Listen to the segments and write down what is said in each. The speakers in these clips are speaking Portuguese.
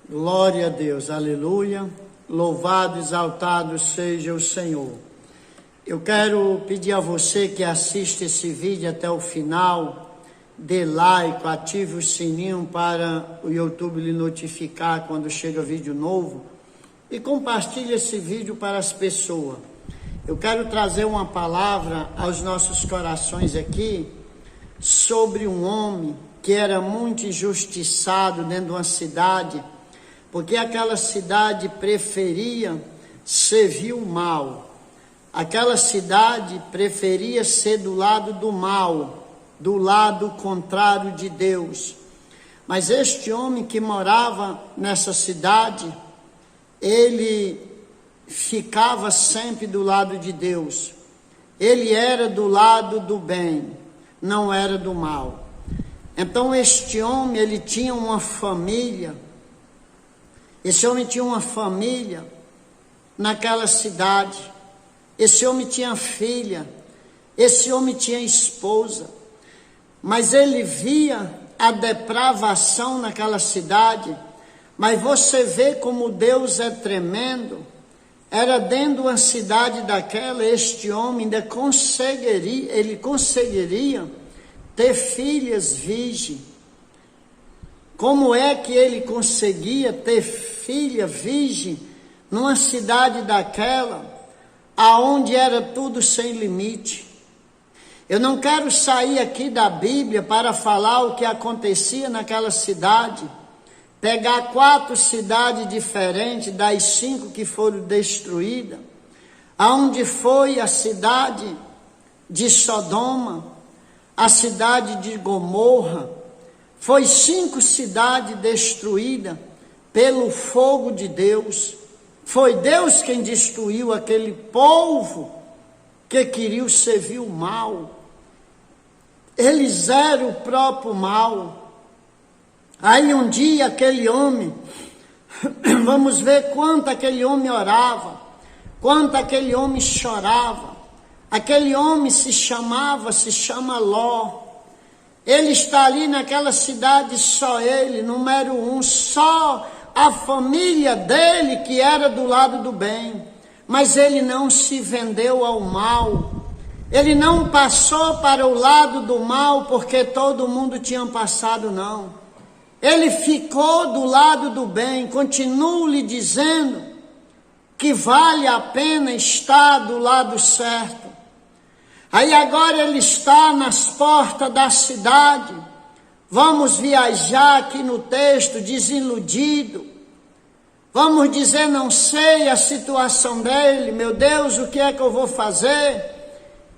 Glória a Deus, aleluia. Louvado, exaltado seja o Senhor. Eu quero pedir a você que assiste esse vídeo até o final, dê like, ative o sininho para o YouTube lhe notificar quando chega vídeo novo e compartilhe esse vídeo para as pessoas. Eu quero trazer uma palavra aos nossos corações aqui sobre um homem que era muito injustiçado dentro de uma cidade, porque aquela cidade preferia servir o mal. Aquela cidade preferia ser do lado do mal, do lado contrário de Deus. Mas este homem que morava nessa cidade, ele ficava sempre do lado de Deus. Ele era do lado do bem, não era do mal. Então este homem, ele tinha uma família. Esse homem tinha uma família naquela cidade. Esse homem tinha filha. Esse homem tinha esposa. Mas ele via a depravação naquela cidade. Mas você vê como Deus é tremendo. Era dentro de uma cidade daquela, este homem ainda conseguiria ter filhas virgens. Como é que ele conseguia ter filha virgem numa cidade daquela, aonde era tudo sem limite? Eu não quero sair aqui da Bíblia para falar o que acontecia naquela cidade, pegar 4 cidades diferentes das 5 que foram destruídas, aonde foi a cidade de Sodoma, a cidade de Gomorra. Foi 5 cidades destruídas pelo fogo de Deus. Foi Deus quem destruiu aquele povo que queria servir o mal. Eles eram o próprio mal. Aí um dia aquele homem, vamos ver quanto aquele homem orava, quanto aquele homem chorava. Aquele homem se chama Ló. Ele está ali naquela cidade, só ele, número 1, só a família dele que era do lado do bem. Mas ele não se vendeu ao mal. Ele não passou para o lado do mal porque todo mundo tinha passado, não. Ele ficou do lado do bem. Continuo lhe dizendo que vale a pena estar do lado certo. Aí agora ele está nas portas da cidade. Vamos viajar aqui no texto, desiludido. Vamos dizer, não sei a situação dele. Meu Deus, o que é que eu vou fazer?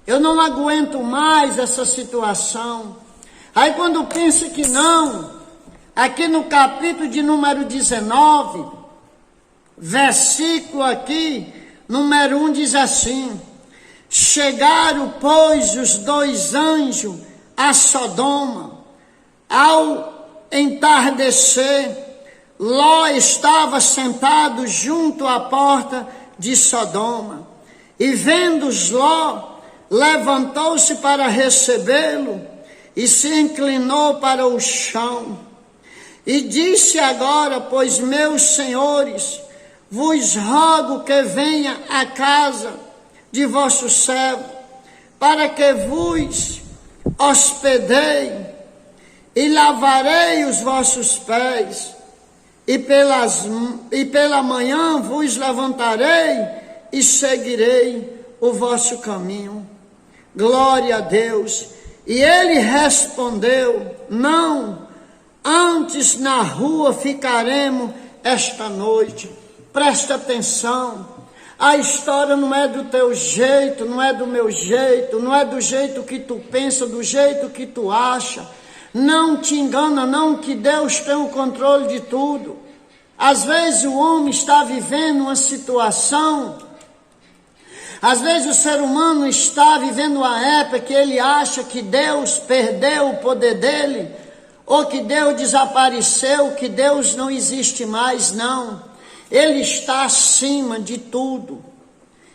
Eu não aguento mais essa situação. Aí quando pensa que não, aqui no capítulo de número 19, versículo aqui, número 1 diz assim: chegaram, pois, os 2 anjos a Sodoma. Ao entardecer, Ló estava sentado junto à porta de Sodoma. E vendo-os Ló, levantou-se para recebê-lo e se inclinou para o chão. E disse agora, pois, meus senhores, vos rogo que venha à casa de vosso servo, para que vos hospedei, e lavarei os vossos pés, e pela manhã vos levantarei, e seguirei o vosso caminho. Glória a Deus. E ele respondeu: não, antes na rua ficaremos esta noite. Presta atenção. A história não é do teu jeito, não é do meu jeito, não é do jeito que tu pensa, do jeito que tu acha. Não te engana não, que Deus tem o controle de tudo. Às vezes o homem está vivendo uma situação, às vezes o ser humano está vivendo uma época que ele acha que Deus perdeu o poder dele, ou que Deus desapareceu, que Deus não existe mais. Não. Ele está acima de tudo.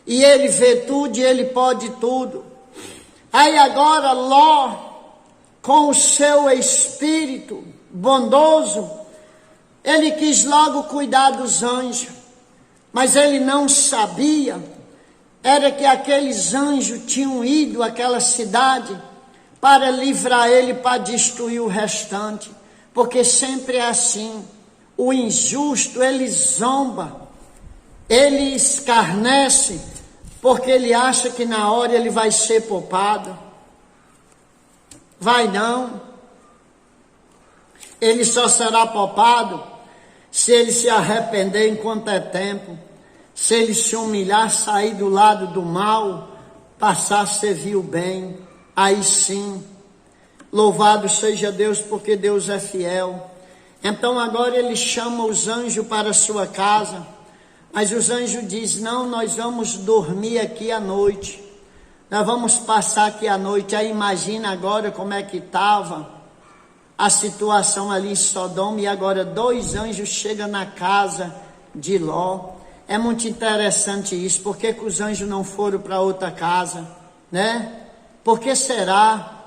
E ele vê tudo e ele pode tudo. Aí agora Ló, com o seu espírito bondoso, Ele quis logo cuidar dos anjos, mas ele não sabia, era que aqueles anjos tinham ido àquela cidade para livrar ele, para destruir o restante, porque sempre é assim, o injusto ele zomba, ele escarnece, porque ele acha que na hora ele vai ser poupado. Vai não. Ele só será poupado se ele se arrepender enquanto é tempo, se ele se humilhar, sair do lado do mal, passar a servir o bem, aí sim. Louvado seja Deus, porque Deus é fiel. Então agora ele chama os anjos para a sua casa, mas os anjos dizem, não, nós vamos dormir aqui à noite, nós vamos passar aqui à noite. Aí imagina agora como é que estava a situação ali em Sodoma, e agora 2 anjos chegam na casa de Ló. É muito interessante isso. Por que os anjos não foram para outra casa, né? Por que será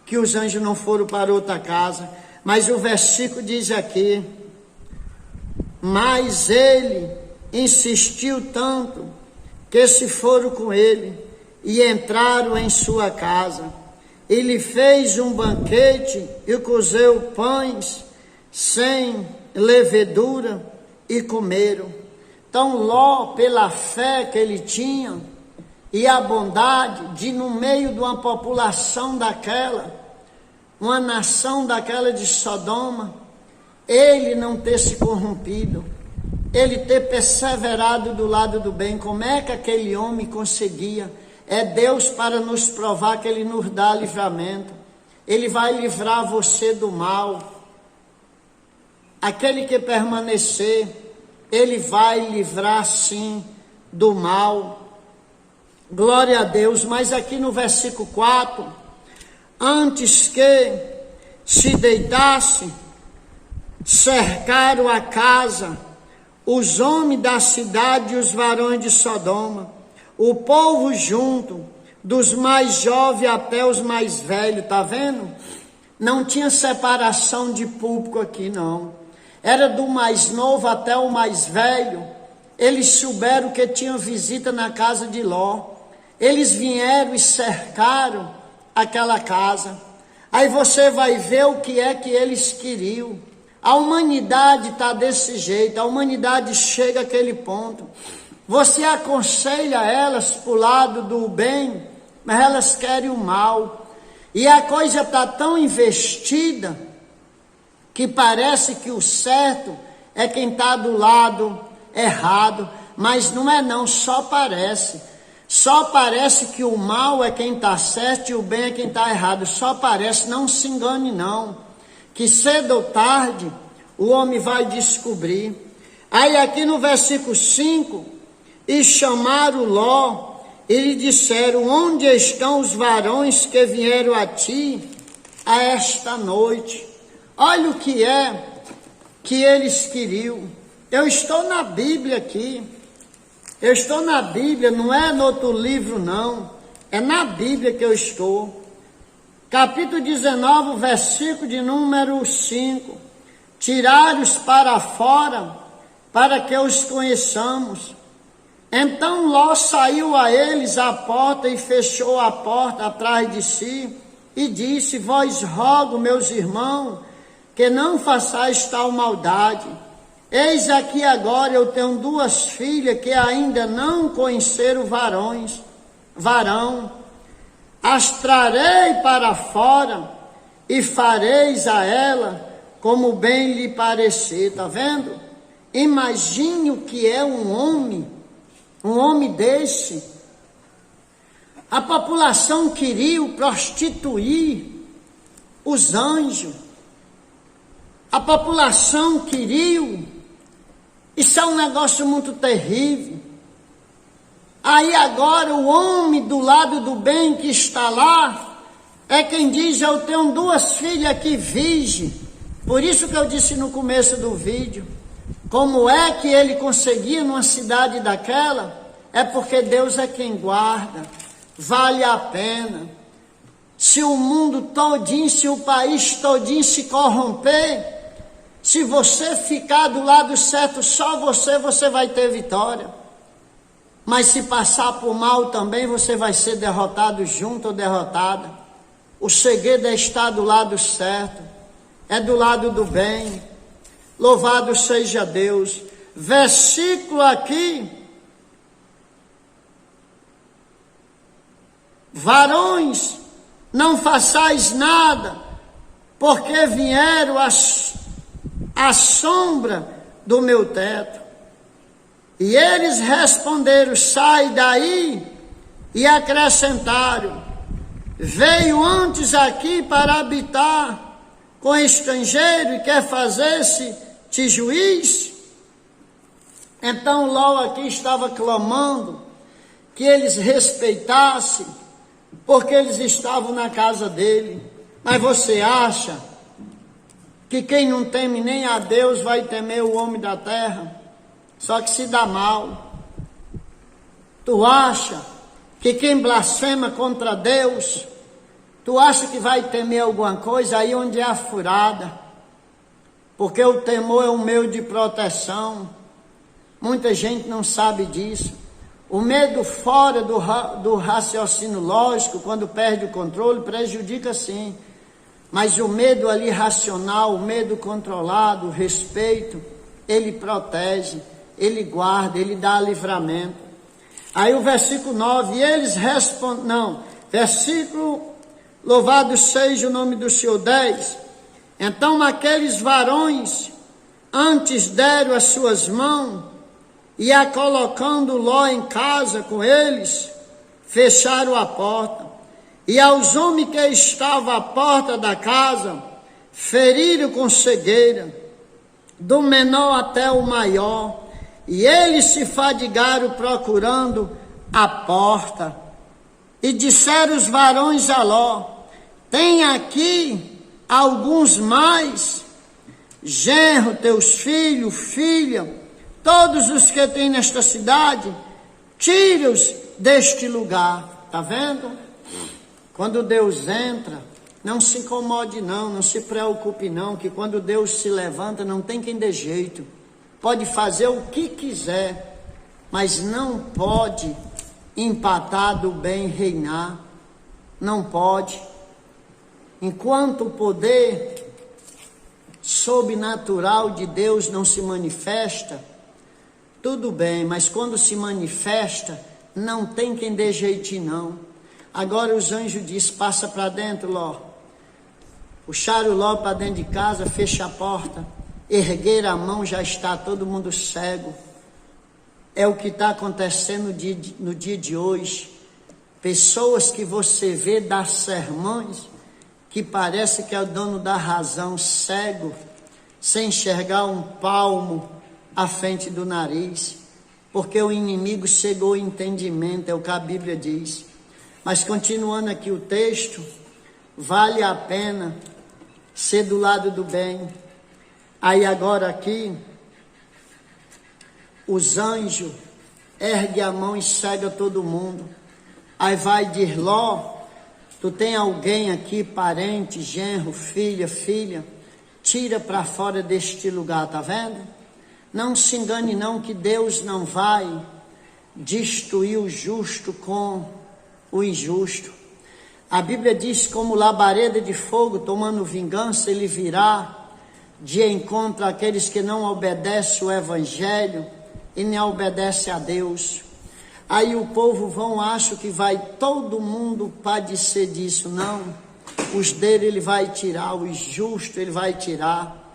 que os anjos não foram para outra casa? Mas o versículo diz aqui, mas ele insistiu tanto, que se foram com ele, e entraram em sua casa. Ele fez um banquete, e cozeu pães, sem levedura, e comeram. Então Ló, pela fé que ele tinha, e a bondade de, no meio de uma população daquela, uma nação daquela de Sodoma, ele não ter se corrompido, ele ter perseverado do lado do bem. Como é que aquele homem conseguia? É Deus para nos provar que ele nos dá livramento. Ele vai livrar você do mal. Aquele que permanecer, ele vai livrar sim do mal. Glória a Deus. Mas aqui no versículo 4, antes que se deitasse, cercaram a casa os homens da cidade e os varões de Sodoma, o povo junto, dos mais jovens até os mais velhos. Está vendo? Não tinha separação de público aqui não, era do mais novo até o mais velho. Eles souberam que tinha visita na casa de Ló, eles vieram e cercaram aquela casa. Aí você vai ver o que é que eles queriam. A humanidade está desse jeito, a humanidade chega àquele ponto. Você aconselha elas para o lado do bem, mas elas querem o mal. E a coisa está tão investida, que parece que o certo é quem está do lado errado, mas não é não, só parece. Só parece que o mal é quem está certo e o bem é quem está errado. Só parece, não se engane não, que cedo ou tarde o homem vai descobrir. Aí aqui no versículo 5, e chamaram Ló, e lhe disseram, onde estão os varões que vieram a ti a esta noite? Olha o que é que eles queriam. Eu estou na Bíblia aqui, eu estou na Bíblia, não é no outro livro não, é na Bíblia que eu estou. Capítulo 19, versículo de número 5. Tiraram-os para fora, para que os conheçamos. Então Ló saiu a eles à porta e fechou a porta atrás de si, e disse, vós rogo, meus irmãos, que não façais tal maldade. Eis aqui agora eu tenho 2 filhas que ainda não conheceram varão. As trarei para fora e fareis a ela como bem lhe parecer. Está vendo? Imagine o que é um homem desse. A população queria prostituir os anjos. A população queria. Isso é um negócio muito terrível. Aí agora o homem do lado do bem que está lá, é quem diz, eu tenho 2 filhas aqui virgem. Por isso que eu disse no começo do vídeo, como é que ele conseguia numa cidade daquela? É porque Deus é quem guarda, vale a pena. Se o mundo todinho, se o país todinho se corromper, Se você ficar do lado certo, só você vai ter vitória. Mas se passar por mal também, você vai ser derrotado junto ou derrotada. O segredo é estar do lado certo, é do lado do bem. Louvado seja Deus. Versículo aqui: varões, não façais nada, porque vieram à sombra do meu teto. E eles responderam: sai daí. E acrescentaram: veio antes aqui para habitar com estrangeiro e quer fazer-se-te juiz? Então Ló aqui estava clamando que eles respeitassem, porque eles estavam na casa dele. Mas você acha que quem não teme nem a Deus vai temer o homem da terra? Só que se dá mal. Tu acha que quem blasfema contra Deus, tu acha que vai temer alguma coisa? Aí onde é a furada. Porque o temor é um meio de proteção. Muita gente não sabe disso. O medo fora do raciocínio lógico, quando perde o controle, prejudica sim. Mas o medo ali racional, o medo controlado, o respeito, ele protege, ele guarda, ele dá livramento. Aí o versículo 9, e eles respondem, versículo, louvado seja o nome do Senhor, 10. Então aqueles varões antes deram as suas mãos, e a colocando Ló em casa com eles, fecharam a porta. E aos homens que estavam à porta da casa, feriram com cegueira, do menor até o maior. E eles se fadigaram procurando a porta. E disseram os varões a Ló: tem aqui alguns mais, genro, teus filhos, filha, todos os que tem nesta cidade, tire-os deste lugar. Está vendo? Quando Deus entra, não se incomode não se preocupe não, que quando Deus se levanta não tem quem dê jeito. Pode fazer o que quiser, mas não pode empatar do bem reinar. Não pode. Enquanto o poder sobrenatural de Deus não se manifesta, tudo bem, mas quando se manifesta, não tem quem dê jeitinho não. Agora os anjos dizem: passa para dentro, Ló. Puxaram Ló para dentro de casa, fecha a porta, ergueram a mão, já está todo mundo cego. É o que está acontecendo no dia de hoje. Pessoas que você vê dar sermões, que parece que é o dono da razão, cego, sem enxergar um palmo à frente do nariz, porque o inimigo cegou o entendimento, é o que a Bíblia diz. Mas continuando aqui o texto, vale a pena ser do lado do bem. Aí agora aqui, os anjos erguem a mão e cega todo mundo. Aí vai de Ló: tu tem alguém aqui, parente, genro, filha, tira para fora deste lugar, tá vendo? Não se engane não, que Deus não vai destruir o justo com o injusto. A Bíblia diz: como labareda de fogo tomando vingança, ele virá de encontro àqueles que não obedecem o Evangelho e nem obedecem a Deus. Aí o povo acha que vai todo mundo padecer disso. Não, os dele ele vai tirar, os justos ele vai tirar.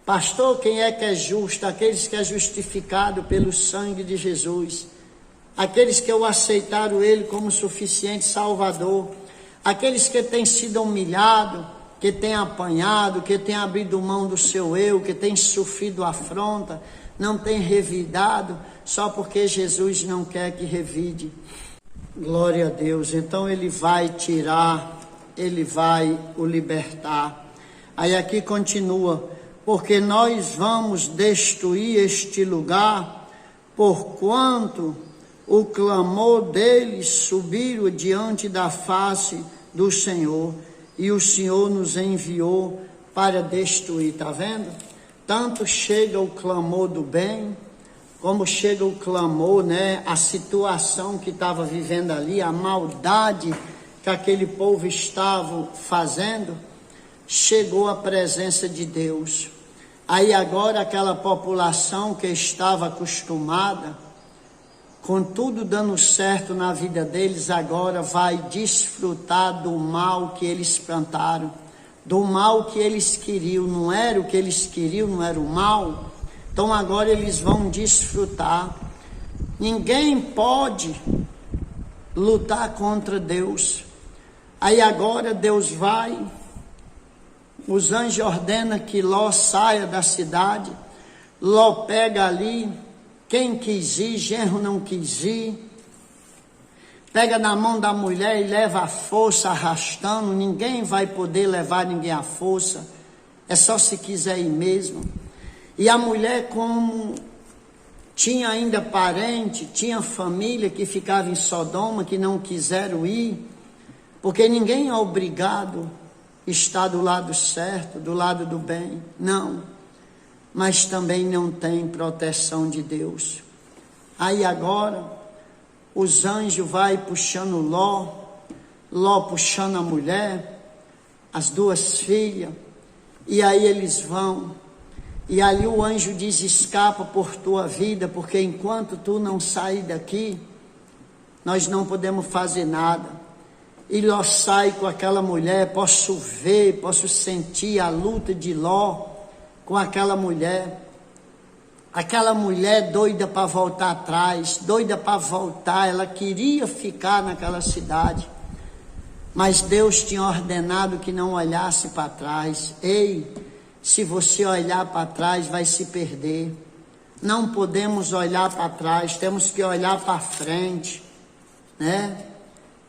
Pastor, quem é que é justo? Aqueles que é justificado pelo sangue de Jesus, aqueles que o aceitaram ele como suficiente Salvador, aqueles que têm sido humilhados, que têm apanhado, que têm abrido mão do seu eu, que têm sofrido afronta, não têm revidado, só porque Jesus não quer que revide. Glória a Deus. Então ele vai tirar, ele vai o libertar. Aí aqui continua: porque nós vamos destruir este lugar, porquanto o clamor deles subiu diante da face do Senhor, e o Senhor nos enviou para destruir. Está vendo? tanto chega o clamor do bem, como chega o clamor, né? A situação que estava vivendo ali, a maldade que aquele povo estava fazendo, chegou a presença de Deus. Aí agora aquela população que estava acostumada, com tudo dando certo na vida deles, agora vai desfrutar do mal que eles plantaram, do mal que eles queriam. Não era o que eles queriam, não era o mal. Então agora eles vão desfrutar. Ninguém pode lutar contra Deus. Aí agora Deus vai, os anjos ordenam que Ló saia da cidade. Ló pega ali, quem quis ir, genro não quis ir, pega na mão da mulher e leva à força, arrastando. Ninguém vai poder levar ninguém à força, é só se quiser ir mesmo. E a mulher, como tinha ainda parente, tinha família que ficava em Sodoma, que não quiseram ir, porque ninguém é obrigado a estar do lado certo, do lado do bem, não. Mas também não tem proteção de Deus. Aí agora, os anjos vai puxando Ló, Ló puxando a mulher, as duas filhas, e aí eles vão, e ali o anjo diz: escapa por tua vida, porque enquanto tu não sair daqui, nós não podemos fazer nada. E Ló sai com aquela mulher, posso ver, posso sentir a luta de Ló com aquela mulher doida para voltar atrás, doida para voltar. Ela queria ficar naquela cidade, mas Deus tinha ordenado que não olhasse para trás. Ei, se você olhar para trás, vai se perder. Não podemos olhar para trás, temos que olhar para frente, né?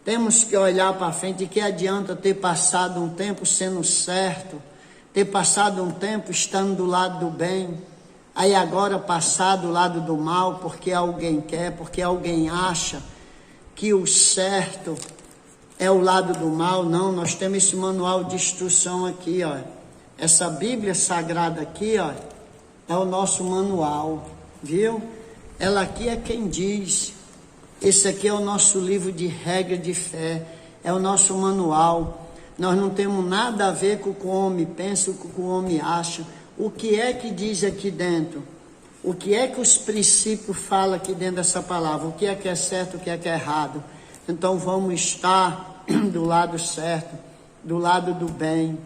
Temos que olhar para frente. E que adianta ter passado um tempo sendo certo, ter passado um tempo estando do lado do bem, aí agora passar do lado do mal, porque alguém quer, porque alguém acha que o certo é o lado do mal. Não, nós temos esse manual de instrução aqui, ó. Essa Bíblia Sagrada aqui, ó, é o nosso manual, viu? Ela aqui é quem diz. Esse aqui é o nosso livro de regra de fé, é o nosso manual. Nós não temos nada a ver com o que o homem pensa, com o que o homem acha. O que é que diz aqui dentro? O que é que os princípios falam aqui dentro dessa palavra? O que é certo, o que é errado? Então vamos estar do lado certo, do lado do bem.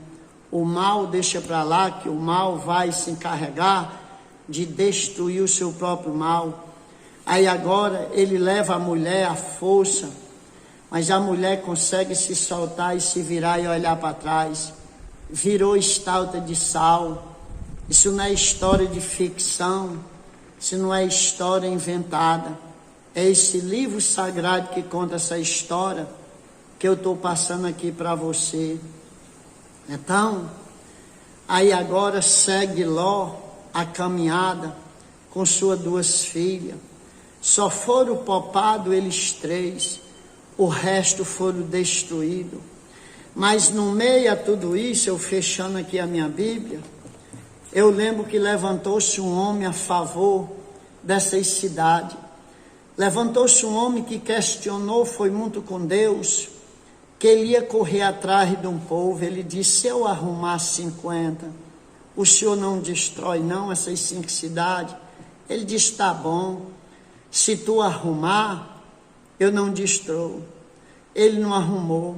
O mal deixa para lá, que o mal vai se encarregar de destruir o seu próprio mal. Aí agora ele leva a mulher à força, mas a mulher consegue se soltar e se virar e olhar para trás. Virou estátua de sal. Isso não é história de ficção, isso não é história inventada. É esse livro sagrado que conta essa história que eu estou passando aqui para você. Então, aí agora segue Ló a caminhada com suas duas filhas. Só foram poupados eles três, o resto foram destruídos. Mas no meio a tudo isso, eu fechando aqui a minha Bíblia, eu lembro que levantou-se um homem a favor dessas cidades. Levantou-se um homem que questionou, foi muito com Deus, que ele ia correr atrás de um povo. Ele disse: se eu arrumar 50, o senhor não destrói não essas 5 cidades? Ele disse: tá bom, se tu arrumar, eu não destruo. Ele não arrumou.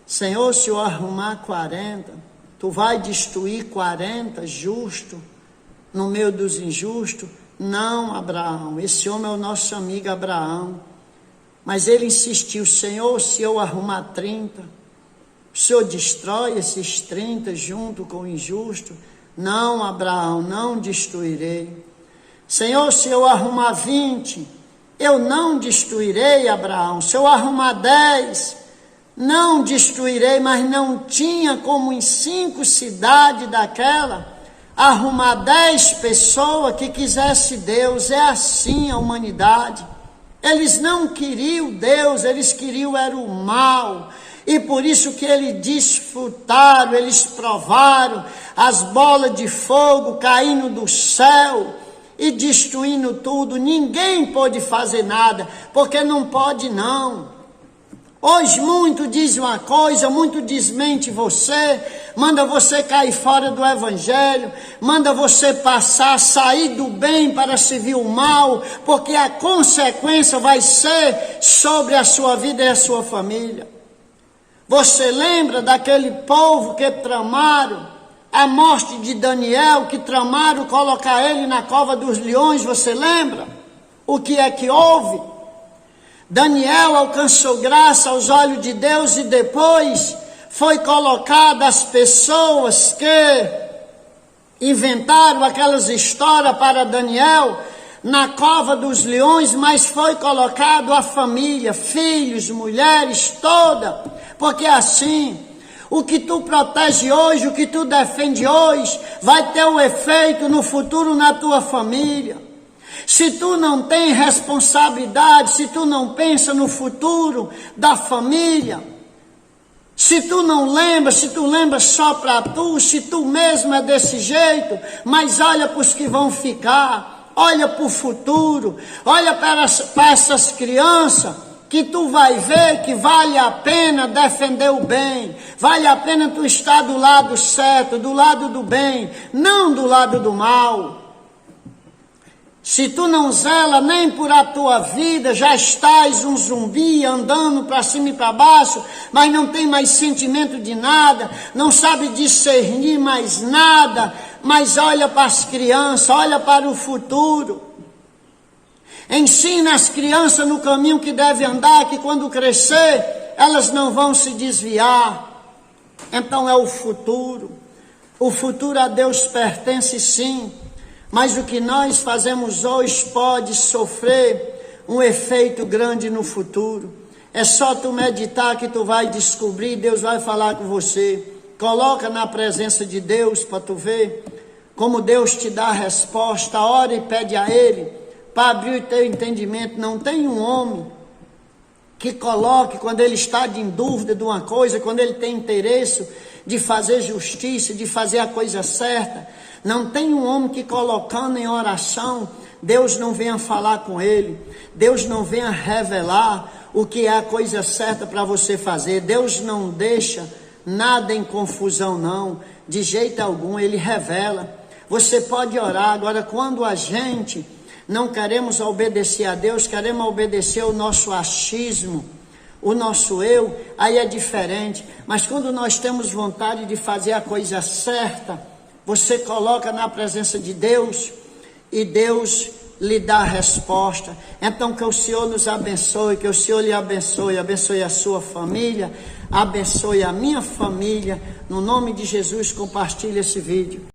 Senhor, se eu arrumar 40, tu vai destruir 40 justos no meio dos injustos? Não, Abraão, esse homem é o nosso amigo Abraão. Mas ele insistiu: Senhor, se eu arrumar 30, o Senhor destrói esses 30 junto com o injusto? Não, Abraão, não destruirei. Senhor, se eu arrumar 20, eu não destruirei, Abraão. Se eu arrumar 10, não destruirei. Mas não tinha como em 5 cidades daquela arrumar 10 pessoas que quisesse Deus. É assim a humanidade. Eles não queriam Deus, eles queriam era o mal. E por isso que eles desfrutaram, eles provaram as bolas de fogo caindo do céu e destruindo tudo. Ninguém pôde fazer nada, porque não pode não. Hoje muito diz uma coisa, muito desmente você, manda você cair fora do evangelho, manda você sair do bem para servir o mal, porque a consequência vai ser sobre a sua vida e a sua família. Você lembra daquele povo que tramaram a morte de Daniel, que tramaram colocar ele na cova dos leões? Você lembra? O que é que houve? Daniel alcançou graça aos olhos de Deus e depois foi colocado as pessoas que inventaram aquelas histórias para Daniel na cova dos leões, mas foi colocado a família, filhos, mulheres, toda, porque assim, o que tu protege hoje, o que tu defende hoje, vai ter um efeito no futuro na tua família. Se tu não tem responsabilidade, se tu não pensa no futuro da família, se tu não lembra, se tu lembra só para tu, se tu mesmo é desse jeito, mas olha para os que vão ficar, olha para o futuro, olha para essas crianças, que tu vai ver que vale a pena defender o bem, vale a pena tu estar do lado certo, do lado do bem, não do lado do mal. Se tu não zela nem por a tua vida, já estás um zumbi andando para cima e para baixo, mas não tem mais sentimento de nada, não sabe discernir mais nada, mas olha para as crianças, olha para o futuro. Ensina as crianças no caminho que deve andar, que quando crescer, elas não vão se desviar. Então é o futuro. O futuro a Deus pertence sim. Mas o que nós fazemos hoje pode sofrer um efeito grande no futuro. É só tu meditar que tu vai descobrir, Deus vai falar com você. Coloca na presença de Deus para tu ver como Deus te dá a resposta. Ora e pede a Ele para abrir o teu entendimento. Não tem um homem que coloque, quando ele está em dúvida de uma coisa, quando ele tem interesse de fazer justiça, de fazer a coisa certa, não tem um homem que colocando em oração, Deus não venha falar com ele, Deus não venha revelar o que é a coisa certa para você fazer. Deus não deixa nada em confusão não, de jeito algum, Ele revela. Você pode orar. Agora, quando a gente não queremos obedecer a Deus, queremos obedecer o nosso achismo, o nosso eu, aí é diferente. Mas quando nós temos vontade de fazer a coisa certa, você coloca na presença de Deus e Deus lhe dá a resposta. Então que o Senhor nos abençoe, que o Senhor lhe abençoe, abençoe a sua família, abençoe a minha família. No nome de Jesus, compartilhe esse vídeo.